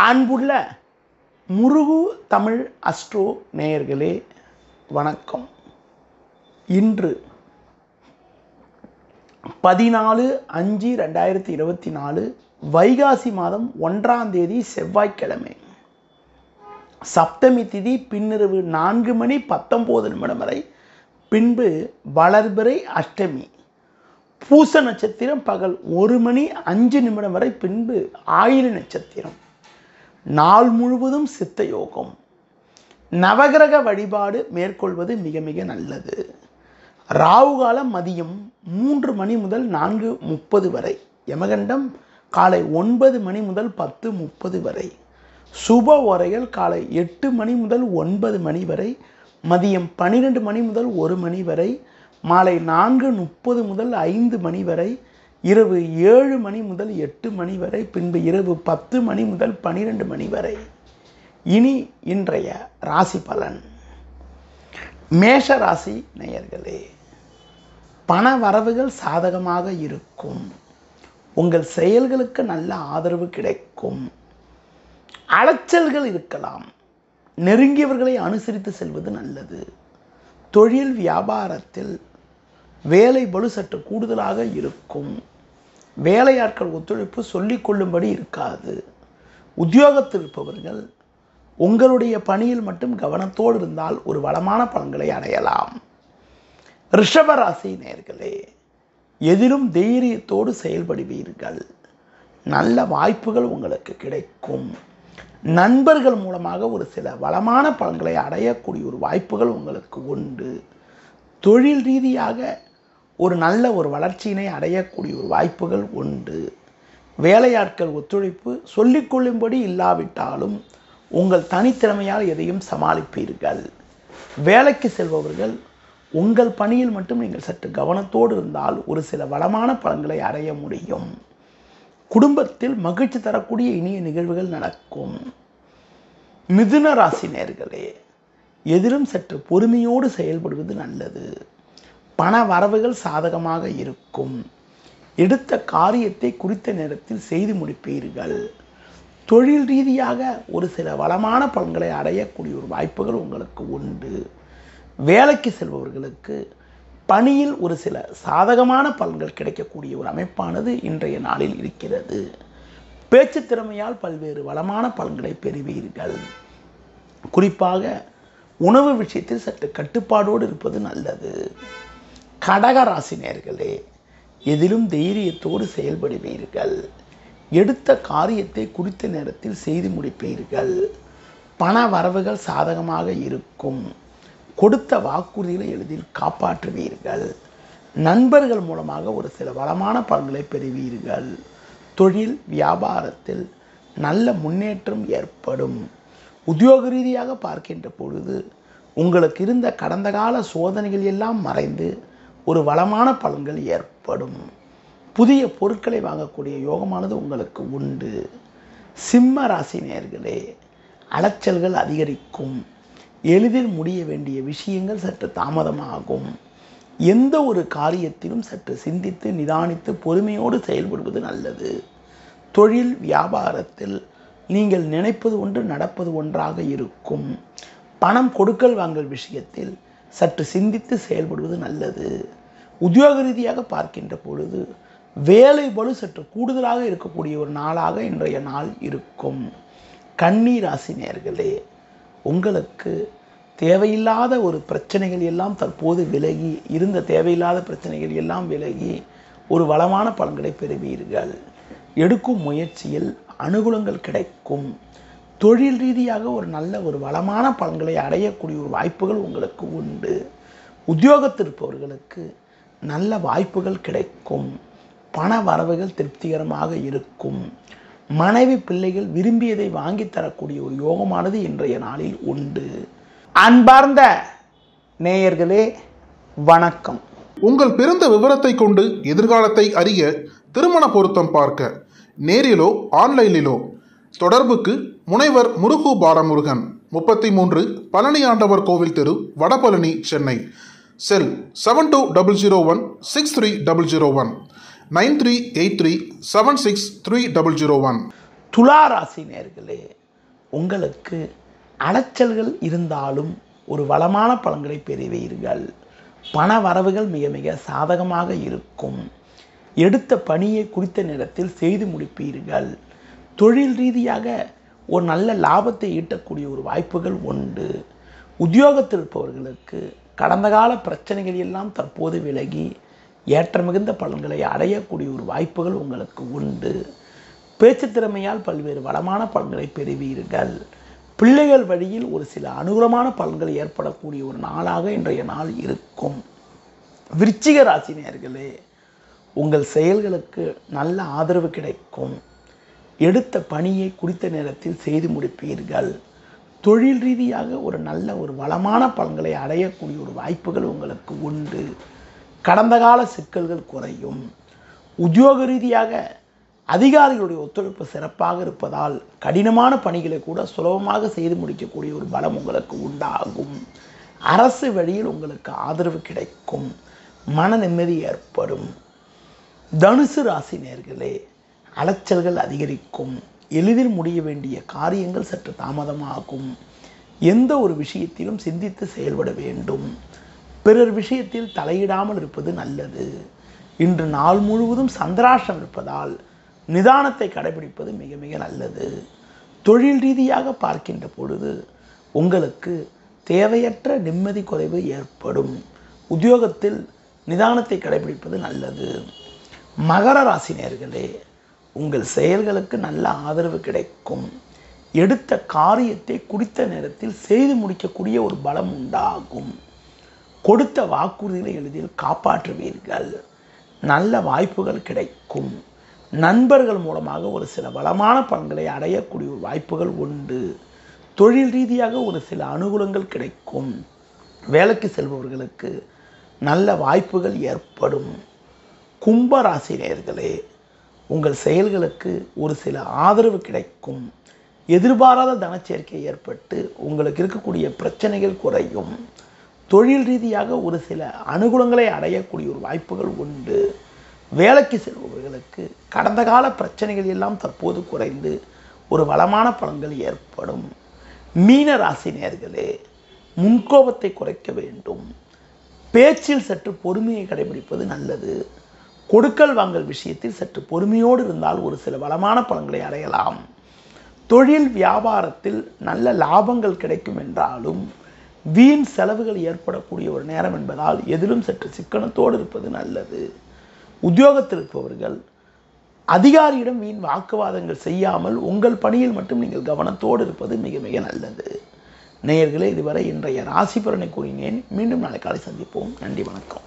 அன்புள்ள முருகு தமிழ் அஸ்ட்ரோ நேயர்களே வணக்கம். இன்று 14/5/2024 வைகாசி மாதம் 1ஆம் தேதி செவ்வாய்க்கிழமை. சப்தமி திதி பின்னிரவு 4:19 வரை, பின்பு வளர்பிறை அஷ்டமி. பூச நட்சத்திரம் பகல் 1:05 வரை, பின்பு ஆயில நட்சத்திரம். நாள் முழுவதும் சித்த யோகம். நவகிரக வழிபாடு மேற்கொள்வது மிக மிக நல்லது. ராகு காலம் மதியம் 3 மணி முதல் 4:30 வரை. யமகண்டம் காலை 9 மணி முதல் 10:30 வரை. சுப ஓரைகள் காலை 8 மணி முதல் 9 மணி வரை, மதியம் 12 மணி முதல் 1 மணி வரை, மாலை 4:30 முதல் 5 மணி வரை, இரவு 7 மணி முதல் 8 மணி வரை, பின்பு இரவு 10 மணி முதல் 12 மணி வரை. இனி இன்றைய ராசி பலன். மேஷ ராசி நேயர்களே, பண வரவுகள் சாதகமாக இருக்கும். உங்கள் செயல்களுக்கு நல்ல ஆதரவு கிடைக்கும். அலைச்சல்கள் இருக்கலாம். நெருங்கியவர்களை அனுசரித்து செல்வது நல்லது. தொழில் வியாபாரத்தில் வேலை பளு சற்று கூடுதலாக இருக்கும். வேலையாட்கள் ஒத்துழைப்பு சொல்லிக் கொள்ளும்படி இருக்காது. உத்தியோகத்தில் இருப்பவர்கள் உங்களுடைய பணியில் மட்டும் கவனத்தோடு இருந்தால் ஒரு வளமான பலன்களை அடையலாம். ரிஷபராசி நேயர்களே, எதிலும் தைரியத்தோடு செயல்படுவீர்கள். நல்ல வாய்ப்புகள் உங்களுக்கு கிடைக்கும். நண்பர்கள் மூலமாக ஒரு சில வளமான பலன்களை அடையக்கூடிய ஒரு வாய்ப்புகள் உங்களுக்கு உண்டு. தொழில் ரீதியாக ஒரு நல்ல வளர்ச்சியினை அடையக்கூடிய ஒரு வாய்ப்புகள் உண்டு. வேலையாட்கள் ஒத்துழைப்பு சொல்லிக்கொள்ளும்படி இல்லாவிட்டாலும் உங்கள் தனித்திறமையால் எதையும் சமாளிப்பீர்கள். வேலைக்கு செல்பவர்கள் உங்கள் பணியில் மட்டும் நீங்கள் சற்று கவனத்தோடு இருந்தால் ஒரு சில வளமான பலன்களை அடைய முடியும். குடும்பத்தில் மகிழ்ச்சி தரக்கூடிய இனிய நிகழ்வுகள் நடக்கும். மிதுன ராசி நேயர்களே, எதிலும் சற்று பொறுமையோடு செயல்படுவது நல்லது. பண வரவுகள் சாதகமாக இருக்கும். எடுத்த காரியத்தை குறித்த நேரத்தில் செய்து முடிப்பீர்கள். தொழில் ரீதியாக ஒரு சில வளமான பலன்களை அடையக்கூடிய ஒரு வாய்ப்புகள் உங்களுக்கு உண்டு. வேலைக்கு செல்பவர்களுக்கு பணியில் ஒரு சில சாதகமான பலன்கள் கிடைக்கக்கூடிய ஒரு அமைப்பானது இன்றைய நாளில் இருக்கிறது. பேச்சு திறமையால் பல்வேறு வளமான பலன்களை பெறுவீர்கள். குறிப்பாக உணவு விஷயத்தில் சற்று கட்டுப்பாடோடு இருப்பது நல்லது. கடக ராசி நேயர்களே, எதிலும் தைரியத்தோடு செயல்படுவீர்கள். எடுத்த காரியத்தை குறித்த நேரத்தில் செய்து முடிப்பீர்கள். பண வரவுகள் சாதகமாக இருக்கும். கொடுத்த வாக்குறுதிகளை எளிதில் காப்பாற்றுவீர்கள். நண்பர்கள் மூலமாக ஒரு சில வளமான பலன்களை பெறுவீர்கள். தொழில் வியாபாரத்தில் நல்ல முன்னேற்றம் ஏற்படும். உத்தியோக ரீதியாக பார்க்கின்ற பொழுது உங்களுக்கு இருந்த கடந்த கால சோதனைகள் எல்லாம் மறைந்து ஒரு வளமான பலன்கள் ஏற்படும். புதிய பொருட்களை வாங்கக்கூடிய யோகமானது உங்களுக்கு உண்டு. சிம்ம ராசி நேயர்களே, அலைச்சல்கள் அதிகரிக்கும். எளிதில் முடிய வேண்டிய விஷயங்கள் சற்று தாமதமாகும். எந்த ஒரு காரியத்திலும் சற்று சிந்தித்து நிதானித்து பொறுமையோடு செயல்படுவது நல்லது. தொழில் வியாபாரத்தில் நீங்கள் நினைப்பது ஒன்று நடப்பது ஒன்றாக இருக்கும். பணம் கொடுக்கல் வாங்கல் விஷயத்தில் சற்று சிந்தித்து செயல்படுவது நல்லது. உத்தியோக ரீதியாக பார்க்கின்ற பொழுது வேலை பளு சற்று கூடுதலாக இருக்கக்கூடிய ஒரு நாளாக இன்றைய நாள் இருக்கும். கன்னி ராசி நேயர்களே, உங்களுக்கு தேவையில்லாத ஒரு பிரச்சனைகள் எல்லாம் தற்போது விலகி, இருந்த தேவையில்லாத பிரச்சனைகள் எல்லாம் விலகி ஒரு வளமான பலன்களை பெறுவீர்கள். எடுக்கும் முயற்சியில் அனுகூலங்கள் கிடைக்கும். தொழில் ரீதியாக ஒரு நல்ல வளமான பலன்களை அடையக்கூடிய ஒரு வாய்ப்புகள் உங்களுக்கு உண்டு. உத்தியோகத்தில் இருப்பவர்களுக்கு நல்ல வாய்ப்புகள் கிடைக்கும். பண வரவுகள் திருப்திகரமாக இருக்கும். மனைவி பிள்ளைகள் விரும்பியதை வாங்கி தரக்கூடிய ஒரு யோகமானது இன்றைய நாளில் உண்டு. அன்பார்ந்த நேயர்களே வணக்கம். உங்கள் பிறந்த விவரத்தை கொண்டு எதிர்காலத்தை அறிய திருமண பொருத்தம் பார்க்க நேரிலோ ஆன்லைனிலோ தொடர்புக்கு முனைவர் முருகு பாலமுருகன், 33 பழனி ஆண்டவர் கோவில் தெரு, வடபழனி, சென்னை. செல் 7200163001 9383763001. துலா ராசி நேயர்களே, உங்களுக்கு அலைச்சல்கள் இருந்தாலும் ஒரு வளமான பலன்களை பெறுவீர்கள். பண வரவுகள் மிக மிக சாதகமாக இருக்கும். எடுத்த பணியை குறித்த நேரத்தில் செய்து முடிப்பீர்கள். தொழில் ரீதியாக ஒரு நல்ல லாபத்தை ஈட்டக்கூடிய ஒரு வாய்ப்புகள் உண்டு. உத்தியோகத்தில் இருப்பவர்களுக்கு கடந்த கால பிரச்சனைகள் எல்லாம் தற்போது விலகி ஏற்ற மிகுந்த பலன்களை அடையக்கூடிய ஒரு வாய்ப்புகள் உங்களுக்கு உண்டு. பேச்சு திறமையால் பல்வேறு வளமான பலன்களை பெறுவீர்கள். பிள்ளைகள் வழியில் ஒரு சில அனுகூலமான பலன்கள் ஏற்படக்கூடிய ஒரு நாளாக இன்றைய நாள் இருக்கும். விருச்சிக ராசி நேயர்களே, உங்கள் செயல்களுக்கு நல்ல ஆதரவு கிடைக்கும். எடுத்த பணியை குறித்த நேரத்தில் செய்து முடிப்பீர்கள். தொழில் ரீதியாக ஒரு நல்ல ஒரு வளமான பலன்களை அடையக்கூடிய ஒரு வாய்ப்புகள் உங்களுக்கு உண்டு. கடந்த கால சிக்கல்கள் குறையும். உத்தியோக ரீதியாக அதிகாரிகளுடைய ஒத்துழைப்பு சிறப்பாக இருப்பதால் கடினமான பணிகளை கூட சுலபமாக செய்து முடிக்கக்கூடிய ஒரு பலம் உங்களுக்கு உண்டாகும். அரசு வழியில் உங்களுக்கு ஆதரவு கிடைக்கும். மன நிம்மதி ஏற்படும். தனுசு ராசி நேயர்களே, அலைச்சல்கள் அதிகரிக்கும். எளிதில் முடிய வேண்டிய காரியங்கள் சற்று தாமதமாகும். எந்த ஒரு விஷயத்திலும் சிந்தித்து செயல்பட வேண்டும். பிறர் விஷயத்தில் தலையிடாமல் இருப்பது நல்லது. இன்று நாள் முழுவதும் சந்திராஷ்டம் இருப்பதால் நிதானத்தை கடைபிடிப்பது மிக மிக நல்லது. தொழில் ரீதியாக பார்க்கின்ற பொழுது உங்களுக்கு தேவையற்ற நிம்மதி குறைவு ஏற்படும். உத்தியோகத்தில் நிதானத்தை கடைபிடிப்பது நல்லது. மகர ராசி நேயர்களே, உங்கள் செயல்களுக்கு நல்ல ஆதரவு கிடைக்கும். எடுத்த காரியத்தை குறித்த நேரத்தில் செய்து முடிக்கக்கூடிய ஒரு பலம் உண்டாகும். கொடுத்த வாக்குறுதிகளை எளிதில் காப்பாற்றுவீர்கள். நல்ல வாய்ப்புகள் கிடைக்கும். நண்பர்கள் மூலமாக ஒரு சில வளமான பலன்களை அடையக்கூடிய ஒரு வாய்ப்புகள் உண்டு. தொழில் ரீதியாக ஒரு சில அனுகூலங்கள் கிடைக்கும். வேலைக்கு செல்பவர்களுக்கு நல்ல வாய்ப்புகள் ஏற்படும். கும்பராசி நேயர்களே, உங்கள் செயல்களுக்கு ஒரு சில ஆதரவு கிடைக்கும். எதிர்பாராத தனச்சேர்க்கை ஏற்பட்டு உங்களுக்கு இருக்கக்கூடிய பிரச்சனைகள் குறையும். தொழில் ரீதியாக ஒரு சில அனுகூலங்களை அடையக்கூடிய ஒரு வாய்ப்புகள் உண்டு. வேலைக்கு செல்பவர்களுக்கு கடந்த கால பிரச்சனைகள் எல்லாம் தற்போது குறைந்து ஒரு வளமான பலன்கள் ஏற்படும். மீன ராசி நேயர்களே, முன்கோபத்தை குறைக்க வேண்டும். பேச்சில் சற்று பொறுமையை கடைபிடிப்பது நல்லது. கொடுக்கல் வாங்கல் விஷயத்தில் சற்று பொறுமையோடு இருந்தால் ஒரு சில வளமான பலன்களை அடையலாம். தொழில் வியாபாரத்தில் நல்ல லாபங்கள் கிடைக்கும் என்றாலும் வீண் செலவுகள் ஏற்படக்கூடிய ஒரு நேரம் என்பதால் எதிலும் சற்று சிக்கனத்தோடு இருப்பது நல்லது. உத்தியோகத்தில் இருப்பவர்கள் அதிகாரியிடம் வீண் வாக்குவாதங்கள் செய்யாமல் உங்கள் பணியில் மட்டும் நீங்கள் கவனத்தோடு இருப்பது மிக மிக நல்லது. நேயர்களே, இதுவரை இன்றைய ராசி பலனை கூறினேன். மீண்டும் நாளை காலை சந்திப்போம். நன்றி, வணக்கம்.